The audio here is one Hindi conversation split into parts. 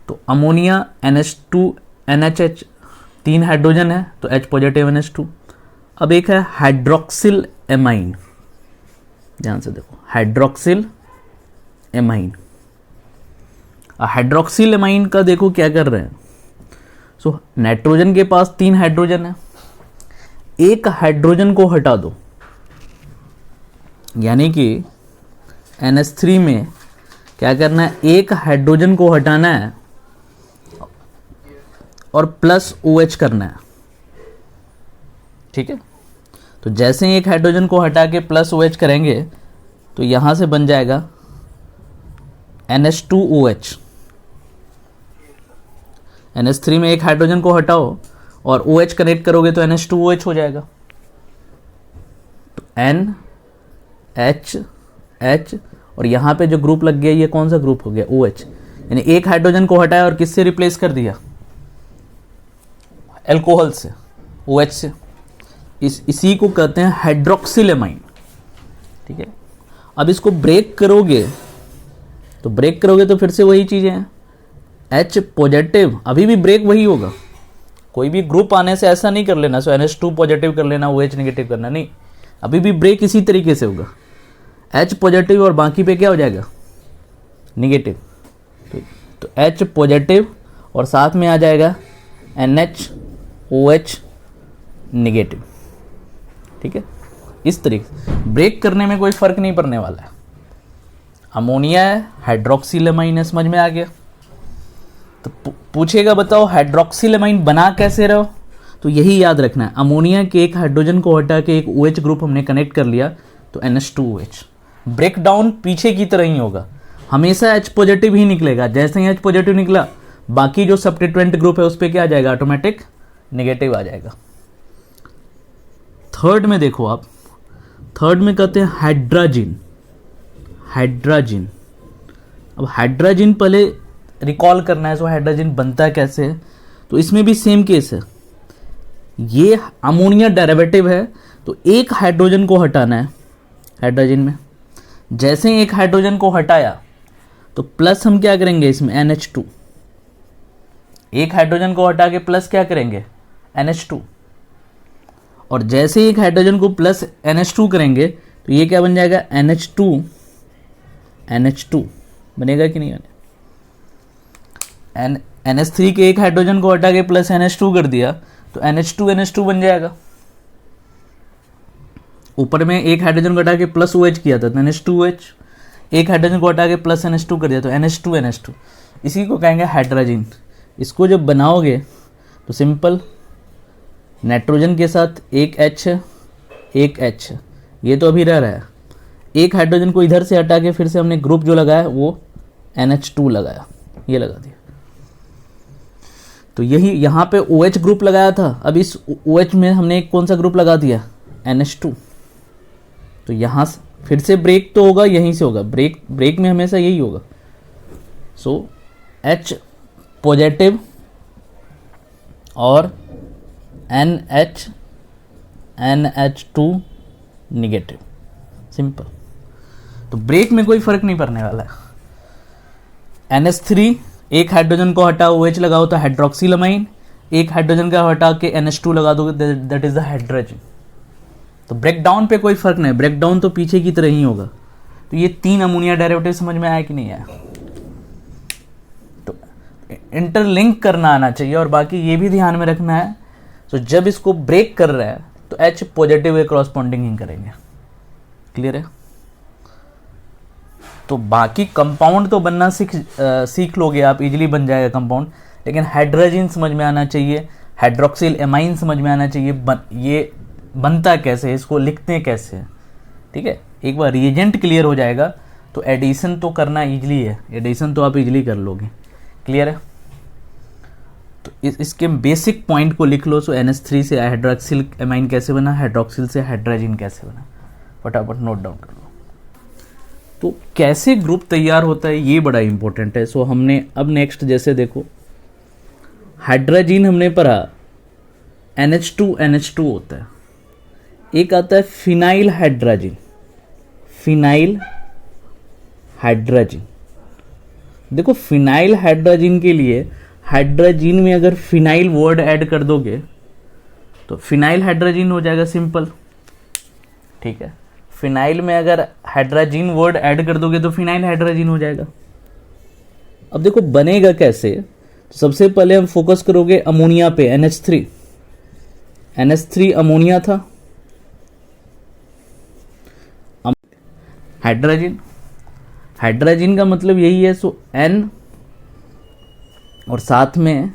तो अमोनिया NH2 NHH 3 हाइड्रोजन है तो H पॉजिटिव NH2। अब एक है हाइड्रोक्सिल एमाइन, ध्यान से देखो हाइड्रोक्सिल एमाइन। हाइड्रोक्सिल एमाइन का देखो क्या कर रहे हैं। सो नाइट्रोजन के पास 3 हाइड्रोजन है, एक हाइड्रोजन को हटा दो, यानी कि NH3 में क्या करना है, एक हाइड्रोजन को हटाना है और प्लस OH करना है। ठीक है, तो जैसे ही एक हाइड्रोजन को हटा के प्लस OH करेंगे तो यहां से बन जाएगा NH2OH। NH3 में एक हाइड्रोजन को हटाओ और OH कनेक्ट करोगे तो NH2OH हो जाएगा। तो NHH और यहां पे जो ग्रुप लग गया ये कौन सा ग्रुप हो गया, OH। यानी एक हाइड्रोजन को हटाया और किससे रिप्लेस कर दिया, अल्कोहल से, OH से। इसी को कहते हैं हाइड्रोक्सिल एमाइन। ठीक है, अब इसको ब्रेक करोगे तो फिर से वही चीजें हैं, H पॉजिटिव, अभी भी ब्रेक वही होगा। कोई भी ग्रुप आने से ऐसा नहीं कर लेना सो NH2 पॉजिटिव कर लेना, OH नेगेटिव करना, नहीं, अभी भी ब्रेक इसी तरीके से होगा। H पॉजिटिव और बाकी पे क्या हो जाएगा, नेगेटिव। तो H पॉजिटिव और साथ में आ जाएगा NHOH नेगेटिव। ठीक है, इस तरीके से ब्रेक करने में कोई फर्क नहीं पड़ने वाला है। अमोनिया है, हाइड्रोक्सिल एमाइन है, समझ में आ गया। तो पूछेगा बताओ हाइड्रोक्सिल एमाइन बना कैसे रहो, तो यही याद रखना है, अमोनिया के एक हाइड्रोजन को हटा के एक OH ग्रुप हमने कनेक्ट कर लिया तो NH2OH। ब्रेक डाउन पीछे की तरह ही होगा, हमेशा H पॉजिटिव ही निकलेगा। जैसे ही H पॉजिटिव निकला बाकी जो सब्स्टिट्यूएंट ग्रुप है उस पर क्या आ जाएगा, ऑटोमेटिक नेगेटिव आ जाएगा। थर्ड में देखो आप, थर्ड में कहते हैं हाइड्राजिन। हाइड्राजिन, अब हाइड्राजिन पहले रिकॉल करना है, सो हाइड्राजिन बनता है कैसे, तो इसमें भी सेम केस है। ये अमोनिया डेरिवेटिव है तो एक हाइड्रोजन को हटाना है हाइड्रोजन में। जैसे ही एक हाइड्रोजन को हटाया तो प्लस हम क्या करेंगे इसमें, NH2। एक हाइड्रोजन को हटा के प्लस क्या करेंगे, NH2। और जैसे ही एक हाइड्रोजन को प्लस NH2 करेंगे तो ये क्या बन जाएगा, NH2 बनेगा कि नहीं बनेगा। NH3 के एक हाइड्रोजन को हटा के प्लस NH2 कर दिया तो NH2 बन जाएगा। ऊपर में एक हाइड्रोजन को हटा के प्लस OH किया था तो NH2OH, एक हाइड्रोजन को हटा के प्लस NH2 कर दिया तो NH2 इसी को कहेंगे हाइड्राजिन। इसको जब बनाओगे तो सिंपल, नाइट्रोजन के साथ एक H है, एक H है, ये तो अभी रह रहा है। एक हाइड्रोजन को इधर से हटा के फिर से हमने ग्रुप जो लगाया वो NH2 लगाया, ये लगा दिया। तो यही यहाँ पे OH ग्रुप लगाया था, अब इस OH में हमने कौन सा ग्रुप लगा दिया, NH2। तो यहाँ फिर से ब्रेक तो होगा, यहीं से होगा, ब्रेक में हमेशा यही होगा। सो H पॉजिटिव और NH2 नेगेटिव, सिंपल। तो ब्रेक में कोई फर्क नहीं पड़ने वाला है। NH3 एक हाइड्रोजन को हटा OH लगाओ तो हाइड्रोक्सिल अमाइन, एक हाइड्रोजन का हटा के NH2 लगा दोगे दैट इज द हाइड्रोजन। तो ब्रेक डाउन पे कोई फर्क नहीं, ब्रेक डाउन तो पीछे की तरह ही होगा। तो ये 3 अमोनिया डेरिवेटिव समझ में आया कि नहीं आया। तो इंटरलिंक करना आना चाहिए और बाकी ये भी ध्यान में रखना है। तो जब इसको ब्रेक कर रहे हैं तो H पॉजिटिव के क्रॉसपॉन्डिंग ही करेंगे, क्लियर है। तो बाकी कंपाउंड तो बनना सीख लोगे आप, इजीली बन जाएगा कंपाउंड, लेकिन हाइड्रोजन समझ में आना चाहिए, हाइड्रोक्सिल एमाइन समझ में आना चाहिए, ये बनता कैसे, इसको लिखते कैसे। ठीक है, एक बार रिएजेंट क्लियर हो जाएगा तो एडिशन तो करना इजीली है, एडिशन तो आप इजीली कर लोगे, क्लियर है। तो इसके बेसिक पॉइंट को लिख लो। सो NH3 से हाइड्रोक्सिल एमाइन कैसे बना, हाइड्रोक्सिल से हाइड्रोजन कैसे बना, फटाफट नोट डाउन कर लो। तो कैसे ग्रुप तैयार होता है ये बड़ा इंपॉर्टेंट है। सो हमने अब नेक्स्ट जैसे देखो हाइड्रोजन हमने पढ़ा, NH2 होता है, एक आता है फिनाइल हाइड्रोजन, फिनाइल हाइड्रोजन। देखो फिनाइल हाइड्रोजिन के लिए हाइड्रोजिन में अगर फिनाइल वर्ड ऐड कर दोगे तो फिनाइल हाइड्रोजिन हो जाएगा, सिंपल। ठीक है, फिनाइल में अगर हाइड्रोजिन वर्ड ऐड कर दोगे तो फिनाइल हाइड्रोजिन हो जाएगा। अब देखो बनेगा कैसे, तो सबसे पहले हम फोकस करोगे अमोनिया पे, NH3। NH3 अमोनिया था, हाइड्रोजन, हाइड्रोजन का मतलब यही है, सो N और साथ में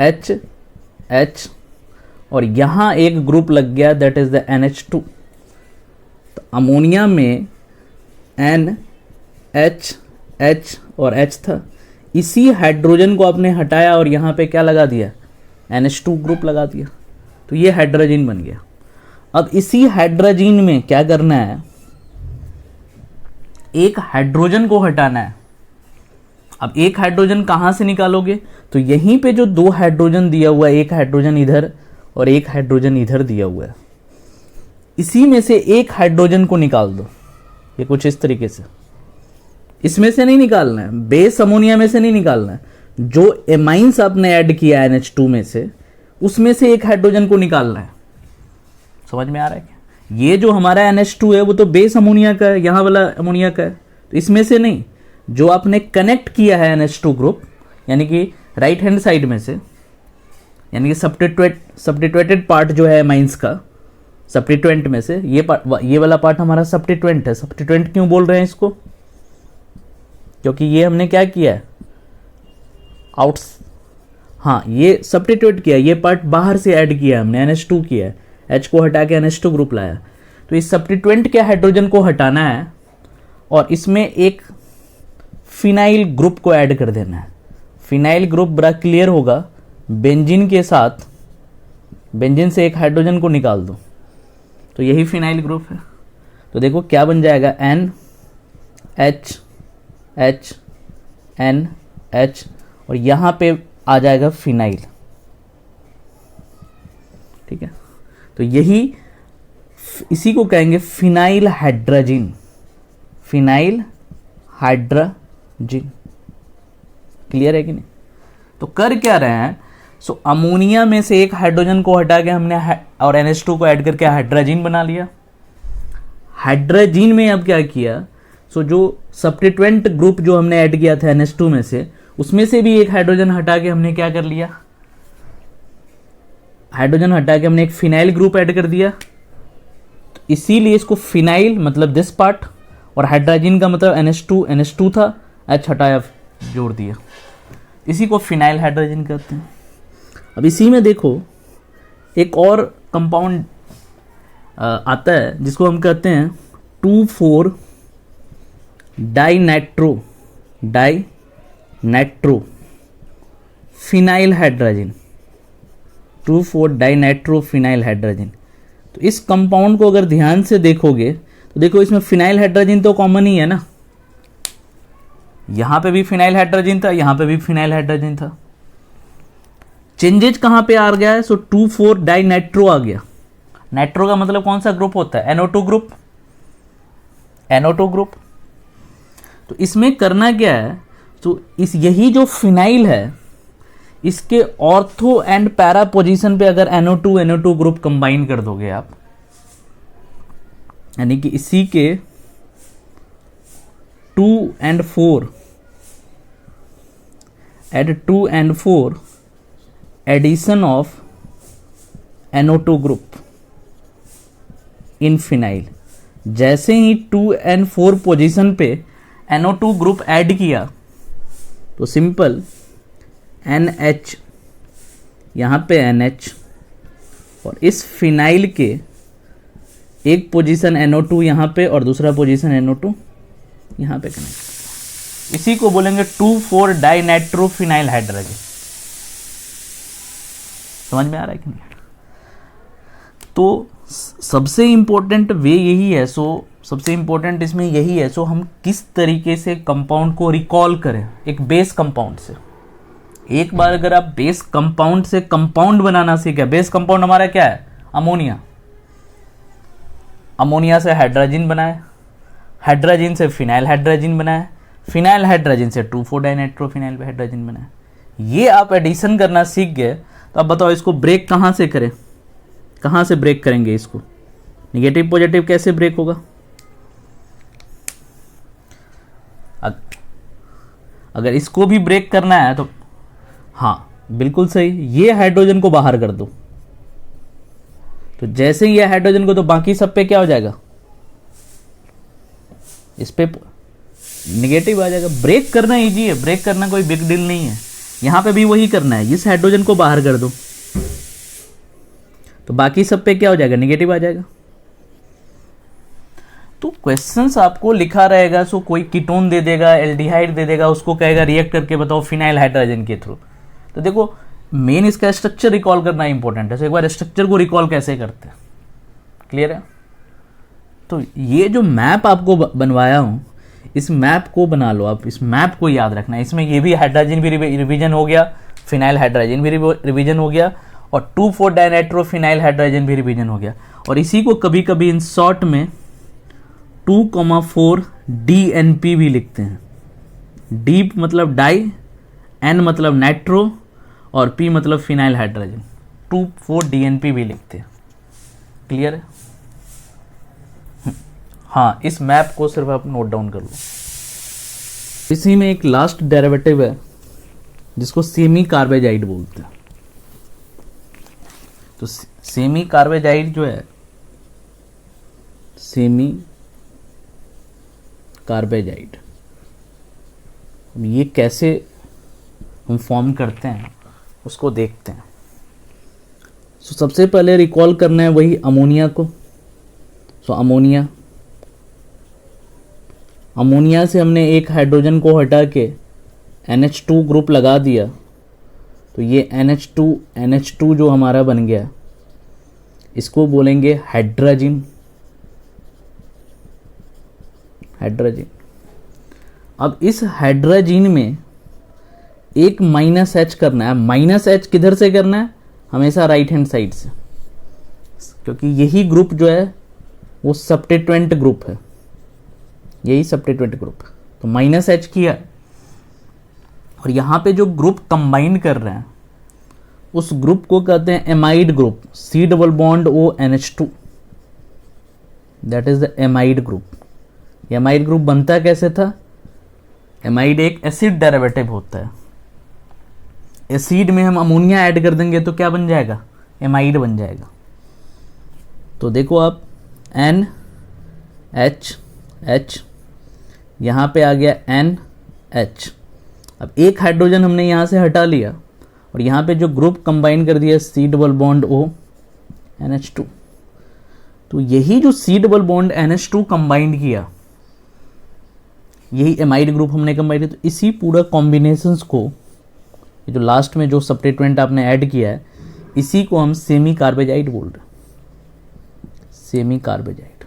H और यहां एक ग्रुप लग गया, दैट इज द NH2। तो अमोनिया में N H और H था, इसी हाइड्रोजन को आपने हटाया और यहां पे क्या लगा दिया, NH2 ग्रुप लगा दिया, तो ये हाइड्रोजन बन गया। अब इसी हाइड्रोजन में क्या करना है, एक हाइड्रोजन को हटाना है। अब एक हाइड्रोजन कहां से निकालोगे, तो यहीं पे जो दो हाइड्रोजन दिया हुआ है, एक हाइड्रोजन इधर और एक हाइड्रोजन इधर दिया हुआ है, इसी में से एक हाइड्रोजन को निकाल दो। ये कुछ इस तरीके से, इसमें से नहीं निकालना है, बेस अमोनिया में से नहीं निकालना है, जो एमाइंस आपने ऐड किया है NH2 में से, उसमें से एक हाइड्रोजन को निकालना है। समझ में आ रहा है क्या? ये जो हमारा NH2 है वो तो बेस अमोनिया का है, यहां वाला अमोनिया का है, तो इसमें से नहीं, जो आपने कनेक्ट किया है NH2 ग्रुप, यानी कि राइट हैंड साइड में से, यानी कि सब्स्टिट्यूटेड पार्ट जो है एमाइंस का, सब्स्टिट्यूएंट में से ये वाला पार्ट हमारा सब्स्टिट्यूएंट है। सब्स्टिट्यूएंट क्यों बोल रहे हैं इसको, क्योंकि ये हमने क्या किया है, ये सब्स्टिट्यूट किया, ये पार्ट बाहर से ऐड किया हमने, NH2 किया है, H को हटा के NH2 ग्रुप लाया। तो इस सब्स्टिट्यूएंट के हाइड्रोजन को हटाना है और इसमें एक फिनाइल ग्रुप को ऐड कर देना है। फिनाइल ग्रुप बड़ा क्लियर होगा, बेंजीन के साथ, बेंजीन से एक हाइड्रोजन को निकाल दो, तो यही फिनाइल ग्रुप है। तो देखो क्या बन जाएगा, NH NH और यहां पे आ जाएगा फिनाइल। ठीक है, तो यही, इसी को कहेंगे phenyl hydrazine. Phenyl hydrazine, clear है कि नहीं? तो कर क्या रहे हैं, सो अमोनिया में से एक हाइड्रोजन को हटा के हमने और NH2 को ऐड करके हाइड्रोजिन बना लिया। हाइड्रोजिन में अब क्या किया, सो जो सब्स्टिट्यूएंट ग्रुप जो हमने ऐड किया था NH2 में से, उसमें से भी एक हाइड्रोजन हटा के हमने क्या कर लिया, हाइड्रोजन हटा के हमने एक फिनाइल ग्रुप ऐड कर दिया। तो इसीलिए इसको फिनाइल मतलब दिस पार्ट, और हाइड्रोजन का मतलब NH2 था, H हटाया जोड़ दिया, इसी को फिनाइल हाइड्रोजन कहते हैं। अब इसी में देखो एक और कंपाउंड आता है जिसको हम कहते हैं 2,4 dinitro phenyl hydrogen, 2,4 dinitro phenyl hydrogen. तो इस कंपाउंड को अगर ध्यान से देखोगे तो देखो इसमें फिनाइल हाइड्रोजन तो कॉमन ही है ना, यहां पे भी फिनाइल हाइड्रोजन था, यहां पे भी फिनाइल हाइड्रोजन था। चेंजेज कहां पे आ गया है, सो 2,4 डाइनाइट्रो आ गया। नाइट्रो का मतलब कौन सा ग्रुप होता है, NO2 ग्रुप, NO2 ग्रुप। तो इसमें करना क्या है, तो इस यही जो फिनाइल है, इसके ऑर्थो एंड पैरा पोजीशन पे अगर NO2 ग्रुप कंबाइन कर दोगे आप, यानी कि इसी के 2 and 4 add 2 and 4 addition of NO2 group in phenyl, जैसे ही 2 and 4 पोजीशन पे NO2 ग्रुप ऐड किया तो सिंपल NH, यहां पे NH और इस फिनाइल के एक पोजीशन NO2 यहां पे और दूसरा पोजीशन NO2 यहां पे कनेक्ट, इसी को बोलेंगे 2,4 डाइनाइट्रो फिनाइल हाइड्रोजन। समझ में आ रहा है कि नहीं? तो सबसे इंपॉर्टेंट वे यही है, सो सबसे इंपॉर्टेंट इसमें यही है, सो हम किस तरीके से कंपाउंड को रिकॉल करें एक बेस कंपाउंड से। एक बार अगर आप बेस कंपाउंड से कंपाउंड बनाना सीखे, बेस कंपाउंड हमारा क्या है, अमोनिया, अमोनिया से हाइड्रोजन बनाए, हाइड्रोजन से फिनाइल हाइड्रोजन बनाए, फिनाइल हाइड्रोजन से 2,4 डाइनाइट्रोफिनाइल हाइड्रोजन बना है। ये आप एडिशन करना सीख गए, तो अब बताओ इसको ब्रेक कहाँ से करें, कहाँ से ब्रेक करेंगे इसको? निगेटिव पॉजिटिव कैसे ब्रेक होगा? अगर इसको भी ब्रेक करना है तो हाँ बिल्कुल सही, ये हाइड्रोजन को बाहर कर दो, तो जैसे ही ये हाइड्रोजन को, तो बाकी सब पे क्या हो जाएगा? इस पे निगेटिव आ जाएगा। ब्रेक करना इजी है, ब्रेक करना कोई बिग डील नहीं है। यहां पे भी वही करना है, इस हाइड्रोजन को बाहर कर दो, तो बाकी सब पे क्या हो जाएगा? निगेटिव आ जाएगा। तो क्वेश्चंस आपको लिखा रहेगा, सो कोई कीटोन दे देगा, एल्डिहाइड दे देगा, उसको कहेगा रिएक्ट करके बताओ फिनाइल हाइड्रोजन के थ्रू। तो देखो मेन इसका स्ट्रक्चर रिकॉल करना इंपॉर्टेंट है, तो एक बार स्ट्रक्चर को रिकॉल कैसे करते हैं, क्लियर है? तो ये जो मैप आपको बनवाया हूं, इस मैप को बना लो आप, इस मैप को याद रखना है। इसमें ये भी हाइड्रोजन भी रिवीजन हो गया, फिनाइल हाइड्रोजन भी रिवीजन हो गया, और 2,4 डाइनाइट्रोफिनाइल हाइड्रोजन भी रिवीजन हो गया। और इसी को कभी कभी इन शॉर्ट में 2,4 DNP भी लिखते हैं। डी मतलब डाई, एन मतलब नाइट्रो, और पी मतलब फिनाइल हाइड्रोजन। 2,4 DNP भी लिखते हैं, क्लियर है? हाँ, इस मैप को सिर्फ आप नोट डाउन कर लो। इसी में एक लास्ट डेरिवेटिव है जिसको सेमी कार्बेजाइड बोलते हैं। तो सेमी कार्बेजाइड जो है, सेमी कार्बेजाइड, ये कैसे हम फॉर्म करते हैं उसको देखते हैं। तो सबसे पहले रिकॉल करना है वही अमोनिया को। सो अमोनिया से हमने एक हाइड्रोजन को हटा के NH2 ग्रुप लगा दिया, तो ये NH2 जो हमारा बन गया, इसको बोलेंगे हाइड्रोजन। अब इस हाइड्रोजन में एक -H करना है। -H किधर से करना है? हमेशा राइट हैंड साइड से, क्योंकि यही ग्रुप जो है वो सब्स्टिट्यूएंट ग्रुप है, यही सब्स्टिट्यूएंट ग्रुप है। तो -H किया, और यहां पे जो ग्रुप कंबाइन कर रहे हैं उस ग्रुप को कहते हैं amide group, C double bond O NH2, that is the amide group. Amide group बनता कैसे था? एमाइड एक एसिड डेरिवेटिव होता है। एसिड में हम अमोनिया ऐड कर देंगे तो क्या बन जाएगा? एमाइड बन जाएगा। तो देखो आप NH, यहाँ पे आ गया NH। अब एक हाइड्रोजन हमने यहाँ से हटा लिया, और यहाँ पे जो ग्रुप कंबाइन कर दिया C double bond O NH2, तो यही जो C double bond NH2 combined किया, यही एमाइड ग्रुप हमने कंबाइन किया। तो इसी पूरा कॉम्बिनेशंस को, ये जो लास्ट में जो सब्स्टिट्यूएंट आपने ऐड किया है, इसी को हम सेमी कार्बेजाइड बोल रहे हैं, सेमी कार्बेजाइड।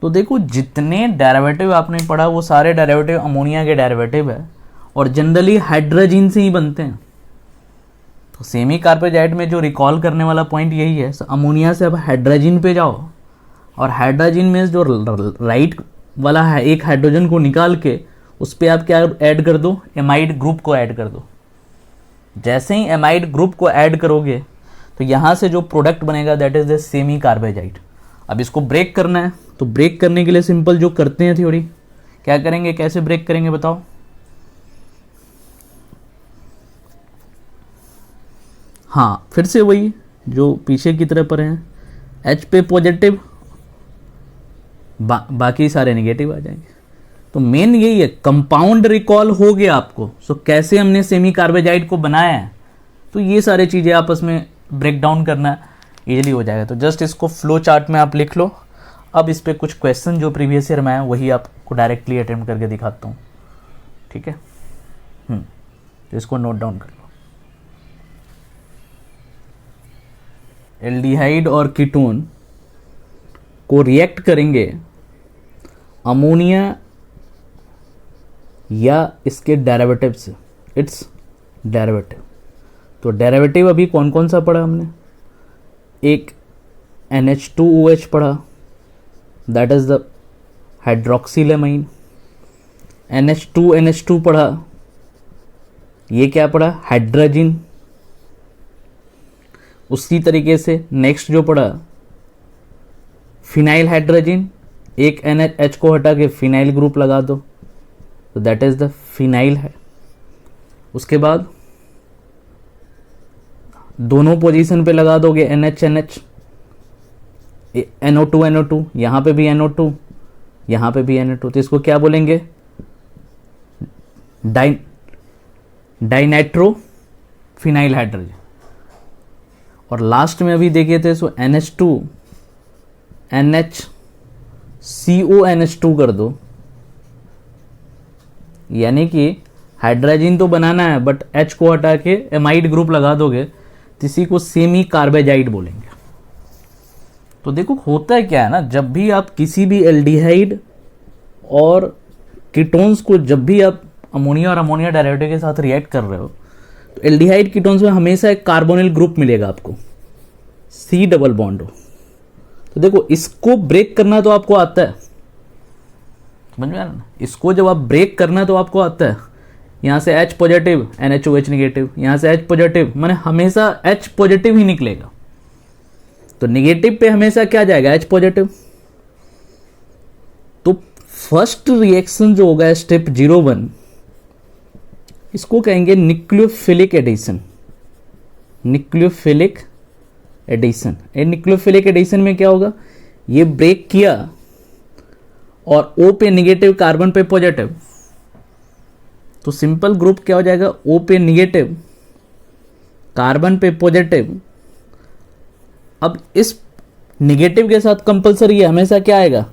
तो देखो जितने डेरिवेटिव आपने पढ़ा वो सारे डेरिवेटिव अमोनिया के डेरिवेटिव है, और जनरली हाइड्रोजन से ही बनते हैं। तो सेमी कार्बेजाइड में जो रिकॉल करने वाला पॉइंट यही है, अमोनिया से अब हाइड्रोजन पे जाओ, और हाइड्रोजन में जो राइट वाला है एक हाइड्रोजन को निकाल के उस पर आप क्या ऐड कर दो? एमाइड ग्रुप को ऐड कर दो। जैसे ही एमाइड ग्रुप को ऐड करोगे तो यहाँ से जो प्रोडक्ट बनेगा that is the semi carbazide. अब इसको ब्रेक करना है, तो ब्रेक करने के लिए सिंपल जो करते हैं थ्योरी, क्या करेंगे, कैसे ब्रेक करेंगे बताओ? हाँ, फिर से वही जो पीछे की तरह पर हैं, H पे पॉजिटिव, बाकी सारे नेगेटिव आ जाएंगे। तो मेन यही है, कंपाउंड रिकॉल हो गया आपको। सो कैसे हमने सेमी कार्बेजाइड को बनाया है, तो ये सारी चीज़ें आपस में ब्रेक डाउन करना इजीली हो जाएगा। तो जस्ट इसको फ्लो चार्ट में आप लिख लो। अब इस पे कुछ क्वेश्चन जो प्रीवियस ईयर में आए वही आपको डायरेक्टली अटेम्प्ट करके दिखाता हूँ, ठीक है? तो इसको नोट डाउन कर लो। एल्डिहाइड और कीटोन को रिएक्ट करेंगे अमोनिया या इसके डेरिवेटिव से, इट्स डेरिवेटिव। तो डेरिवेटिव अभी कौन कौन सा पढ़ा हमने? एक NH2OH पढ़ा, दैट इज द हाइड्रोक्सिलेमाइन। NH2 पढ़ा, ये क्या पढ़ा, हाइड्रोजन। उसी तरीके से नेक्स्ट जो पढ़ा फिनाइल हाइड्रोजन, एक NH को हटा के फिनाइल ग्रुप लगा दो, तो दैट इज द फिनाइल है। उसके बाद दोनों पोजीशन पे लगा दोगे NH NO2 यहाँ पे भी NO2, यहाँ पे भी NO2, तो इसको क्या बोलेंगे, डाइनाइट्रो फिनाइल हाइड्रोजन। और लास्ट में अभी देखे थे सो NH2 NHCONH2 कर दो, यानी कि हाइड्रोजन तो बनाना है बट H को हटा के एमाइड ग्रुप लगा दोगे तो इसी को सेमी कार्बेजाइड बोलेंगे। तो देखो होता है क्या है ना, जब भी आप किसी भी एल्डिहाइड और कीटोन्स को, जब भी आप अमोनिया और अमोनिया डेरिवेटिव के साथ रिएक्ट कर रहे हो, तो एल्डिहाइड कीटोन्स में हमेशा एक कार्बोनिल ग्रुप मिलेगा आपको, C डबल बॉन्ड हो। तो देखो इसको ब्रेक करना तो आपको आता है, समझ में आ रहा ना, इसको जब आप ब्रेक करना तो आपको आता है। यहाँ से H पॉजिटिव NHOH निगेटिव, यहाँ से H पॉजिटिव, माने हमेशा H पॉजिटिव ही निकलेगा। तो निगेटिव पे हमेशा क्या जाएगा, H पॉजिटिव। तो फर्स्ट रिएक्शन जो होगा स्टेप 01, इसको कहेंगे nucleophilic addition. Nucleophilic addition, nucleophilic addition में क्या होगा, ये ब्रेक किया और O पे निगेटिव, कार्बन पे पॉजिटिव, तो सिंपल ग्रुप क्या हो जाएगा, O पे निगेटिव, कार्बन पे पॉजिटिव। अब इस निगेटिव के साथ कंपलसरी है हमेशा क्या आएगा,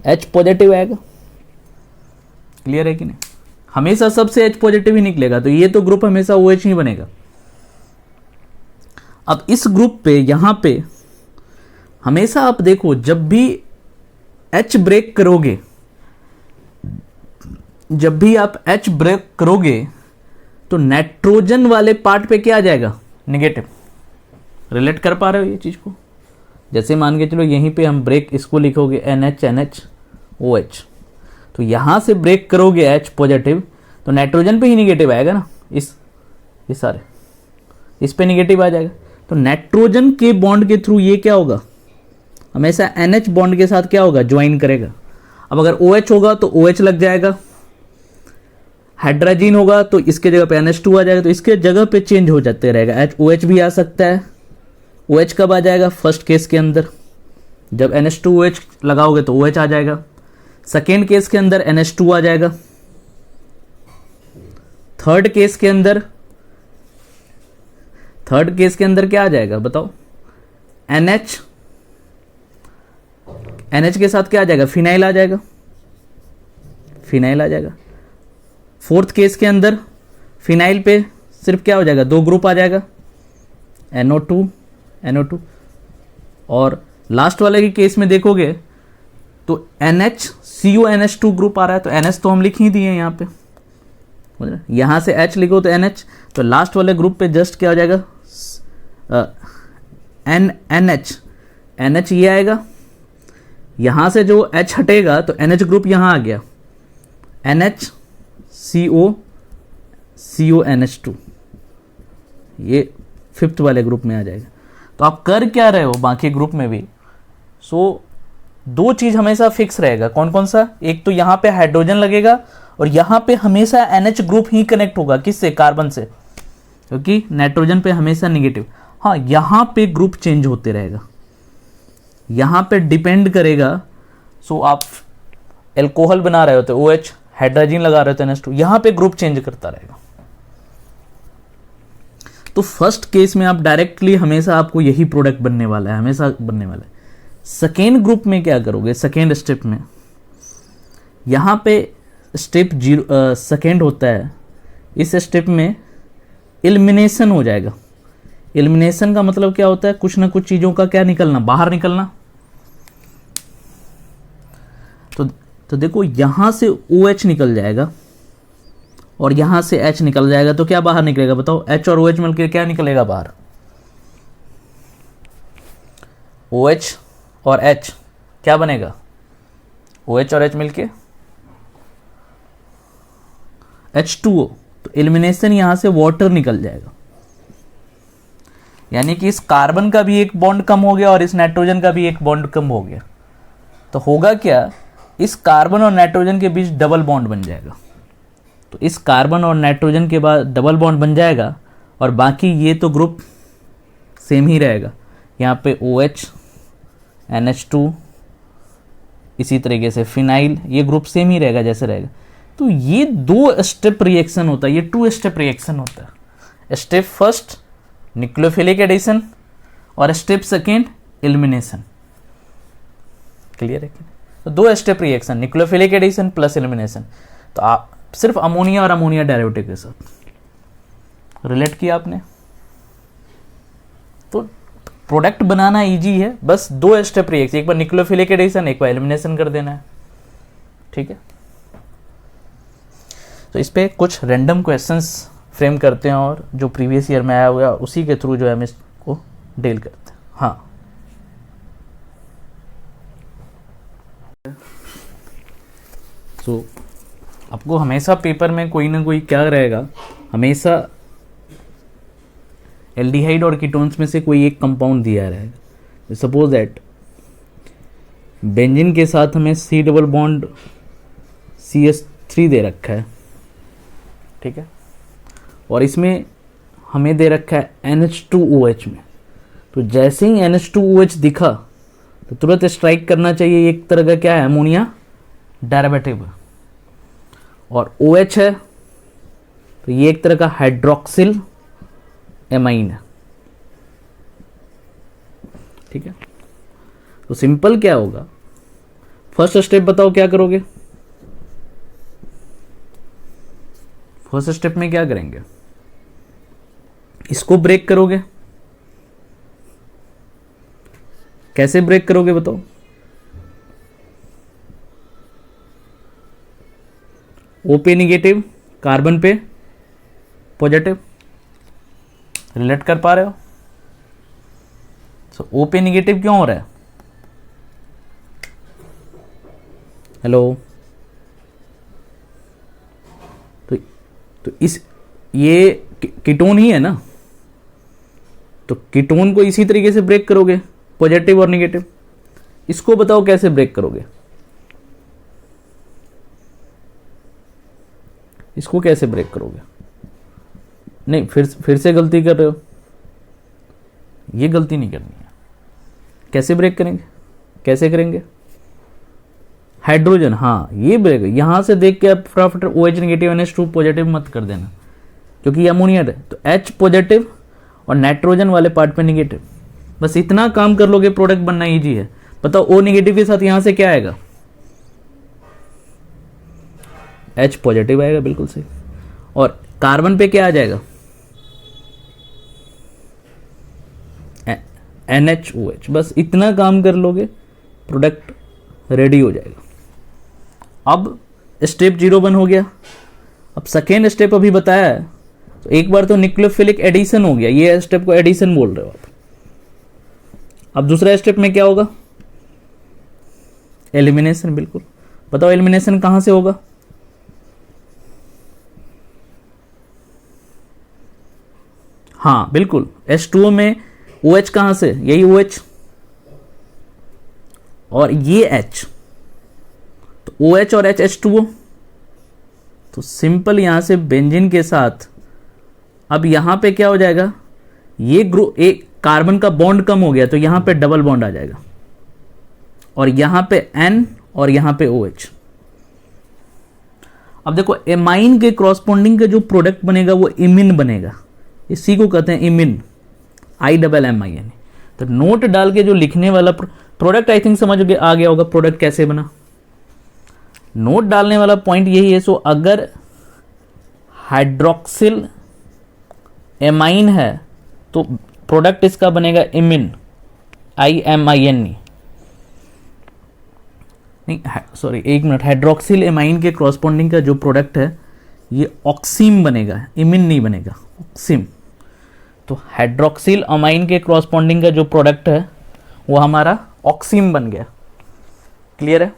H पॉजिटिव आएगा। क्लियर है कि नहीं, हमेशा सबसे H पॉजिटिव ही निकलेगा, तो ये तो ग्रुप हमेशा OH ही बनेगा। अब इस ग्रुप पे यहां पे हमेशा आप देखो, जब भी H ब्रेक करोगे, जब भी आप H ब्रेक करोगे तो नाइट्रोजन वाले पार्ट पे क्या आ जाएगा, निगेटिव। रिलेट कर पा रहे हो ये चीज को, जैसे मान के चलो यहीं पे हम ब्रेक, इसको लिखोगे NHOH, तो यहां से ब्रेक करोगे H पॉजिटिव, तो नाइट्रोजन पे ही निगेटिव आएगा ना, इस सारे इस पे निगेटिव आ जाएगा। तो नाइट्रोजन के बॉन्ड के थ्रू ये क्या होगा, हमेशा NH बॉन्ड के साथ क्या होगा, ज्वाइन करेगा। अब अगर OH होगा तो OH लग जाएगा, हाइड्रोजन होगा तो इसके जगह पे NH2 आ जाएगा, तो इसके जगह पे चेंज हो जाते रहेगा। OH भी आ सकता है। OH कब आ जाएगा, फर्स्ट केस के अंदर, जब NH2OH लगाओगे तो OH आ जाएगा। सेकेंड केस के अंदर NH2 आ जाएगा। थर्ड केस के अंदर क्या आ जाएगा बताओ, NH के साथ क्या आ जाएगा, फिनाइल आ जाएगा, फिनाइल आ जाएगा। फोर्थ केस के अंदर फिनाइल पे सिर्फ क्या हो जाएगा, दो ग्रुप आ जाएगा, NO2। और लास्ट वाले के केस में देखोगे तो NHCONH2 ग्रुप आ रहा है, तो NH तो हम लिख ही दिए यहाँ पे, यहां से H लिखो तो NH, तो लास्ट वाले ग्रुप पे जस्ट क्या हो जाएगा, NH ये आएगा, यहां से जो H हटेगा तो NH ग्रुप यहां आ गया, NHCONH2, ये फिफ्थ वाले ग्रुप में आ जाएगा। तो आप कर क्या रहे हो बाकी ग्रुप में भी, दो चीज हमेशा फिक्स रहेगा, कौन कौन सा, एक तो यहां पे हाइड्रोजन लगेगा और यहां पे हमेशा NH ग्रुप ही कनेक्ट होगा, किससे, कार्बन से, क्योंकि नाइट्रोजन पे हमेशा निगेटिव। हाँ, यहां पे ग्रुप चेंज होते रहेगा, यहां पे डिपेंड करेगा। आप एल्कोहल बना रहे हो तो OH, हाइड्रोजन लगा रहे हो तो NH2, यहां पे ग्रुप चेंज करता रहेगा। तो फर्स्ट केस में आप डायरेक्टली हमेशा आपको यही प्रोडक्ट बनने वाला है, हमेशा बनने वाला है। सेकेंड ग्रुप में क्या करोगे, सेकेंड स्टेप में यहां पे स्टेप सेकेंड होता है, इस स्टेप में एलिमिनेशन हो जाएगा। एलिमिनेशन का मतलब क्या होता है, कुछ ना कुछ चीजों का क्या निकलना, बाहर निकलना। तो देखो यहां से OH निकल जाएगा और यहां से H निकल जाएगा, तो क्या बाहर निकलेगा बताओ, H और OH मिलकर क्या निकलेगा बाहर, OH और H क्या बनेगा, OH और H मिलके H2O, तो एलिमिनेशन यहां से वाटर निकल जाएगा, यानी कि इस कार्बन का भी एक बॉन्ड कम हो गया और इस नाइट्रोजन का भी एक बॉन्ड कम हो गया। तो होगा क्या, इस कार्बन और नाइट्रोजन के बीच डबल बॉन्ड बन जाएगा। तो इस कार्बन और नाइट्रोजन के बाद डबल बॉन्ड बन जाएगा और बाकी ये तो ग्रुप सेम ही रहेगा। यहाँ पे OH NH2 इसी तरीके से फिनाइल, ये ग्रुप सेम ही रहेगा जैसे रहेगा। तो ये 2 स्टेप रिएक्शन होता है, ये 2 स्टेप रिएक्शन होता है। स्टेप फर्स्ट न्यूक्लियोफिलिक एडिशन और स्टेप सेकेंड एलिमिनेशन। क्लियर है कि? तो 2 step reaction, nucleophilic addition plus elimination. तो आप सिर्फ अमोनिया और अमोनिया डेरिवेटिव के साथ रिलेट किया आपने, तो प्रोडक्ट बनाना इजी है, बस 2 स्टेप रिएक्शन, एक बार न्यूक्लियोफिलिक एडिशन, एक बार एलिमिनेशन कर देना है। ठीक है, तो इस पे कुछ रैंडम क्वेश्चंस फ्रेम करते हैं और जो प्रीवियस ईयर में आया हुआ उसी के थ्रू जो है हम इसको डील करते हैं। हाँ, तो आपको हमेशा पेपर में कोई ना कोई क्या रहेगा, हमेशा एल्डिहाइड और कीटोन्स में से कोई एक कंपाउंड दिया रहेगा। सपोज दैट बेंजीन के साथ हमें C डबल बॉन्ड CH3 दे रखा है, ठीक है, और इसमें हमें दे रखा है NH2OH में। तो जैसे ही NH2OH दिखा तो तुरंत स्ट्राइक करना चाहिए, एक तरह का क्या है, अमोनिया डेरिवेटिव, और OH है तो ये एक तरह का हाइड्रोक्सिल एमाइन है। ठीक है, तो सिंपल क्या होगा, फर्स्ट स्टेप बताओ क्या करोगे। फर्स्ट स्टेप में क्या करेंगे, इसको ब्रेक करोगे। कैसे ब्रेक करोगे बताओ। O पे निगेटिव, कार्बन पे पॉजिटिव, रिलेट कर पा रहे हो। सो O पे निगेटिव क्यों हो रहा है, हेलो, तो इस ये कीटोन ही है ना, तो कीटोन को इसी तरीके से ब्रेक करोगे, पॉजिटिव और निगेटिव। इसको बताओ कैसे ब्रेक करोगे, इसको कैसे ब्रेक करोगे। नहीं, फिर से गलती कर रहे हो, ये गलती नहीं करनी है। कैसे ब्रेक करेंगे, कैसे करेंगे, हाइड्रोजन, हाँ ये ब्रेक, यहां से देख के आप फटाफट OH नेगेटिव NH2 पॉजिटिव मत कर देना, क्योंकि ये अमोनिया है। तो H पॉजिटिव और नाइट्रोजन वाले पार्ट पे निगेटिव, बस इतना काम कर लोगे, प्रोडक्ट बनना इजी है। बताओ O नेगेटिव के साथ यहां से क्या आएगा, H पॉजिटिव आएगा, बिल्कुल सही। और कार्बन पे क्या आ जाएगा, NHOH। बस इतना काम कर लोगे, प्रोडक्ट रेडी हो जाएगा। अब स्टेप 0 हो गया। अब सेकेंड स्टेप अभी बताया है, तो एक बार तो न्यूक्लियोफिलिक एडिशन हो गया, ये स्टेप को एडिशन बोल रहे हो आप। अब दूसरा स्टेप में क्या होगा, एलिमिनेशन। बिल्कुल, बताओ एलिमिनेशन कहां से होगा, हाँ बिल्कुल, H2O में OH कहां से, यही OH और ये H, तो OH और H H2O। तो सिंपल यहां से बेंजीन के साथ अब यहां पे क्या हो जाएगा, ये ग्रुप एक कार्बन का बॉन्ड कम हो गया, तो यहां पे डबल बॉन्ड आ जाएगा, और यहां पे N और यहां पे OH। अब देखो एमाइन के क्रॉसपोंडिंग का जो प्रोडक्ट बनेगा वो इमिन बनेगा, इसी को कहते हैं इमिन, IMMIN। तो नोट डाल के जो लिखने वाला प्रोडक्ट, आई थिंक समझ आ गया होगा प्रोडक्ट कैसे बना। नोट डालने वाला पॉइंट यही है। सो अगर हाइड्रोक्सिल एमाइन है तो प्रोडक्ट इसका बनेगा इमिन, IMIN। नहीं सॉरी, एक मिनट, हाइड्रोक्सिल एमाइन के क्रॉसपोंडिंग का जो प्रोडक्ट है ये ऑक्सीम बनेगा, इमिन नहीं बनेगा, ऑक्सीम। तो हाइड्रोक्सिल अमाइन के क्रॉसपोंडिंग का जो प्रोडक्ट है वो हमारा ऑक्सीम बन गया। क्लियर है।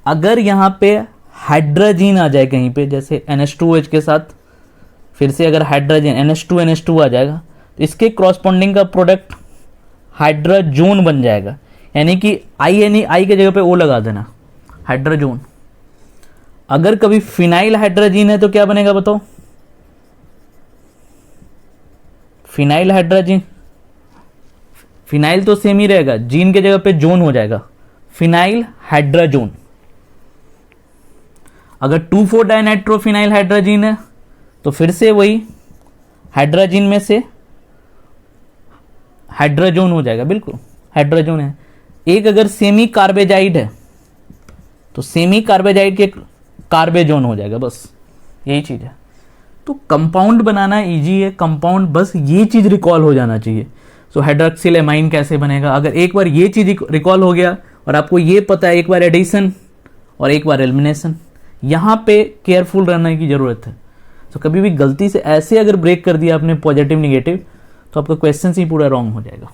अगर यहाँ पे हाइड्रोजन आ जाए कहीं पे, जैसे NH2OH के साथ फिर से अगर हाइड्रोजन NH2NH2 आ जाएगा, तो इसके क्रॉसपॉन्डिंग का प्रोडक्ट हाइड्रोजोन बन जाएगा। यानी कि आई के जगह पे ओ लगा देना, हाइड्रोजोन। अगर कभी फिनाइल हाइड्रोजन है तो क्या बनेगा बताओ? फिनाइल हाइड्रोजन, फिनाइल तो सेम ही रहेगा, जीन के जगह पे जोन हो जाएगा, फिनाइल हाइड्रोजोन। अगर 2,4 डाइनाइट्रोफिनाइल हाइड्रोजन है तो फिर से वही हाइड्रोजन में से हाइड्रोजोन हो जाएगा, बिल्कुल हाइड्रोजोन है। एक अगर सेमी कार्बेजाइड है तो सेमी कार्बेजाइड के कार्बेजोन हो जाएगा, बस यही चीज है। तो कंपाउंड बनाना इजी है, कंपाउंड बस ये चीज रिकॉल हो जाना चाहिए। सो हाइड्रोक्सिल एमाइन कैसे बनेगा, अगर एक बार ये चीज रिकॉल हो गया और आपको ये पता है, एक बार एडिशन और एक बार एलिमिनेशन, यहाँ पे केयरफुल रहने की जरूरत है। तो कभी भी गलती से ऐसे अगर ब्रेक कर दिया आपने पॉजिटिव निगेटिव, तो आपका क्वेश्चन ही पूरा रॉन्ग हो जाएगा।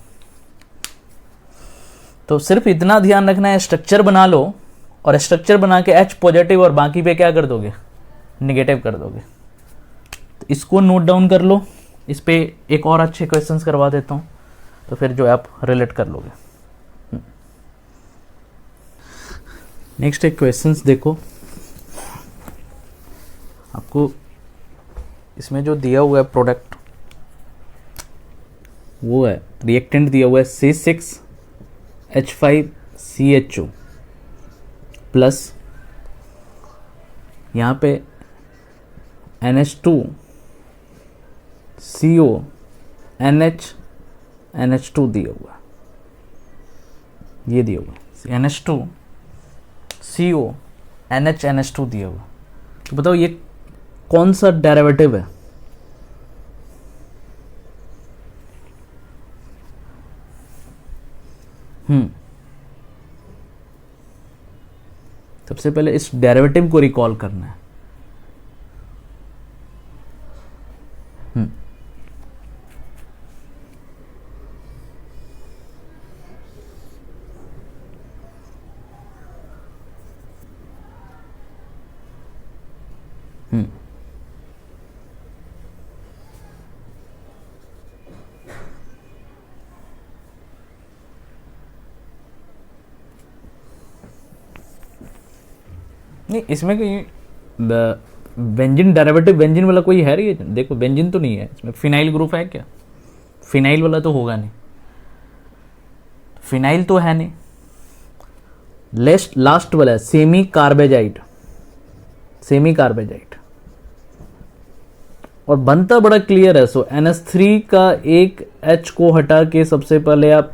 तो सिर्फ इतना ध्यान रखना है, स्ट्रक्चर बना लो और स्ट्रक्चर बना के H पॉजिटिव और बाकी पे क्या कर दोगे, निगेटिव कर दोगे। तो इसको नोट डाउन कर लो, इस पे एक और अच्छे क्वेश्चंस करवा देता हूँ, तो फिर जो है आप रिलेट कर लोगे। नेक्स्ट एक क्वेश्चंस देखो, आपको इसमें जो दिया हुआ है प्रोडक्ट वो है, रिएक्टेंट दिया हुआ है C6H5CHO प्लस यहाँ पे NH2CO NH2 दिया हुआ है, ये दिया हुआ है NH2CO NH2 दिया हुआ। तो बताओ ये कौन सा डेरिवेटिव है? सबसे पहले इस डेरिवेटिव को रिकॉल करना है। नहीं, इसमें कोई बेंजीन डेरिवेटिव, बेंजीन वाला कोई है रही है? देखो बेंजीन तो नहीं है इसमें, फिनाइल ग्रुप है क्या? फिनाइल वाला तो होगा नहीं, फिनाइल तो है नहीं। लास्ट वाला है सेमी कार्बेजाइड, सेमी कार्बेजाइड, और बनता बड़ा क्लियर है। सो NH3 का एक H को हटा के सबसे पहले आप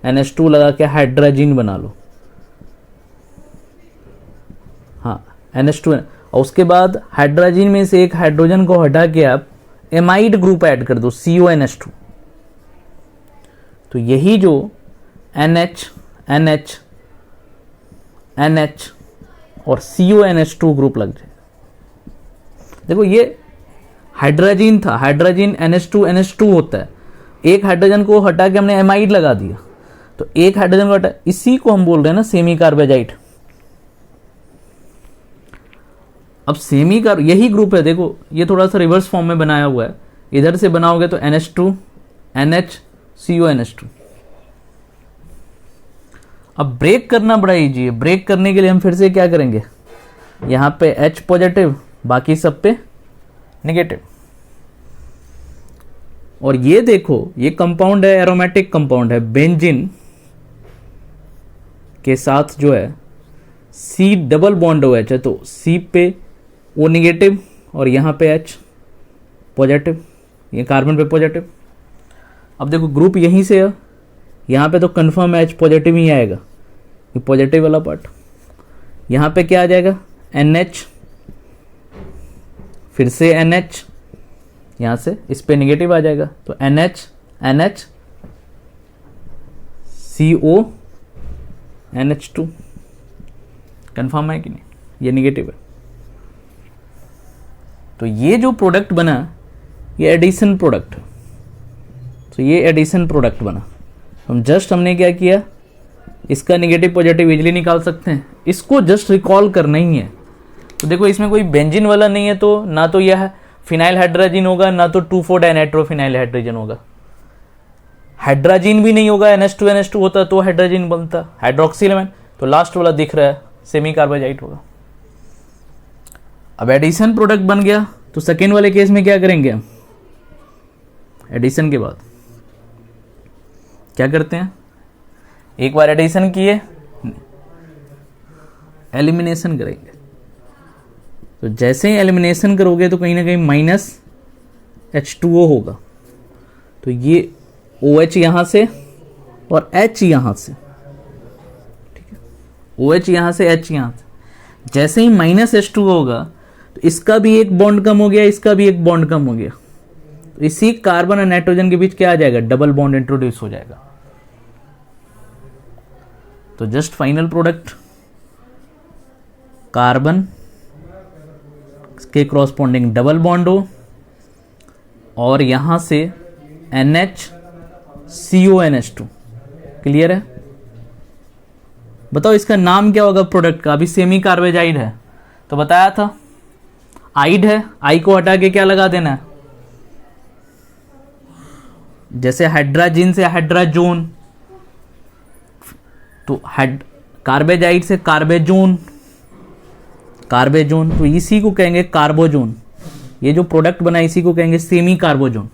NH2 लगा के हाइड्रोजन बना लो, हाँ NH2, और उसके बाद हाइड्रोजन में से एक हाइड्रोजन को हटा के आप एमाइड ग्रुप ऐड कर दो CONH2। तो यही जो NH NH NH और CONH2 ग्रुप लग जाए। देखो ये हाइड्रोजन था, हाइड्रोजन NH2NH2 होता है, एक हाइड्रोजन को हटा के हमने एमाइड लगा दिया, तो एक हाइड्रोजन को हटा, इसी को हम बोल रहे हैं ना सेमी कार्बेजाइड। अब सेमी का यही ग्रुप है, देखो ये थोड़ा सा रिवर्स फॉर्म में बनाया हुआ है, इधर से बनाओगे तो NH2 NH CONH2। अब ब्रेक करना बड़ा इजी है, ब्रेक करने के लिए हम फिर से क्या करेंगे, यहां पे H पॉजिटिव, बाकी सब पे नेगेटिव। और ये देखो ये कंपाउंड है, एरोमेटिक कंपाउंड है, बेंजीन के साथ जो है C डबल बॉन्ड OH है, तो C पे O निगेटिव और यहाँ पे H पॉजिटिव, ये कार्बन पे पॉजिटिव। अब देखो ग्रुप यहीं से है, यहाँ पे तो कंफर्म H पॉजिटिव ही आएगा, ये पॉजिटिव वाला पार्ट। यहाँ पे क्या आ जाएगा NH, फिर से NH, यहाँ से इस पे निगेटिव आ जाएगा, तो NH NH CO NH2। Confirm है कि नहीं, ये निगेटिव है। तो ये जो प्रोडक्ट बना ये एडिशन प्रोडक्ट है, तो ये एडिशन प्रोडक्ट बना। हम जस्ट हमने क्या किया, इसका नेगेटिव पॉजिटिव इजीली निकाल सकते हैं, इसको जस्ट रिकॉल करना ही है। तो देखो इसमें कोई बेंजीन वाला नहीं है, तो ना तो यह फिनाइल हाइड्रोजन होगा, ना तो 2,4 डायनाइट्रोफिनाइल हाइड्रोजन होगा। हाइड्रोजन भी नहीं होगा, NH2 होता तो हाइड्रोजन बनता, हाइड्रोक्सी एलिमेंट। तो लास्ट वाला दिख रहा है सेमी कार्बोजाइट होगा। अब एडिशन प्रोडक्ट बन गया, तो सेकेंड वाले केस में क्या करेंगे हम? एडिशन के बाद क्या करते हैं? एक बार एडिशन किए, एलिमिनेशन करेंगे। तो जैसे ही एलिमिनेशन करोगे तो कहीं ना कहीं माइनस H2O होगा। तो ये OH यहां से और H यहां से, ठीक है, OH यहां से, H यहां से। जैसे ही माइनस H2O होगा तो इसका भी एक बॉन्ड कम हो गया, इसका भी एक बॉन्ड कम हो गया। तो इसी कार्बन और नाइट्रोजन के बीच क्या आ जाएगा? डबल बॉन्ड इंट्रोड्यूस हो जाएगा। तो जस्ट फाइनल प्रोडक्ट कार्बन के क्रॉसपोंडिंग डबल बॉन्ड हो और यहां से NH-CONH2। क्लियर है? बताओ इसका नाम क्या होगा प्रोडक्ट का? अभी सेमी कार्बोजाइड है तो बताया था, आइड है, आई को हटा के क्या लगा देना है? जैसे हाइड्राजिन से हाइड्राजोन, तो कार्बोजाइड से कार्बेजोन, कार्बेजोन, तो इसी को कहेंगे कार्बोजोन। ये जो प्रोडक्ट बना इसी को कहेंगे सेमी कार्बोजोन।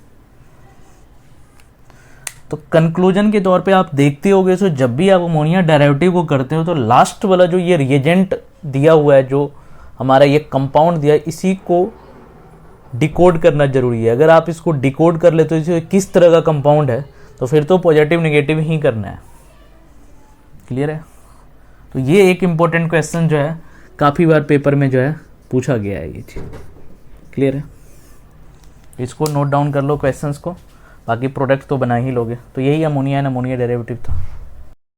तो कंक्लूजन के तौर पे आप देखते होगे, तो जब भी आप अमोनिया डेरिवेटिव को करते हो तो लास्ट वाला जो ये रिएजेंट दिया हुआ है, जो हमारा ये कंपाउंड दिया है, इसी को डिकोड करना जरूरी है। अगर आप इसको डिकोड कर लेते हो तो किस तरह का कंपाउंड है, तो फिर तो पॉजिटिव नेगेटिव ही करना है। क्लियर है? तो ये एक इंपॉर्टेंट क्वेश्चन जो है काफ़ी बार पेपर में जो है पूछा गया है ये चीज़। क्लियर है? इसको नोट डाउन कर लो क्वेश्चंस को, बाकी प्रोडक्ट तो बना ही लोगे। तो यही अमोनिया एंड अमोनिया डेरिवेटिव था।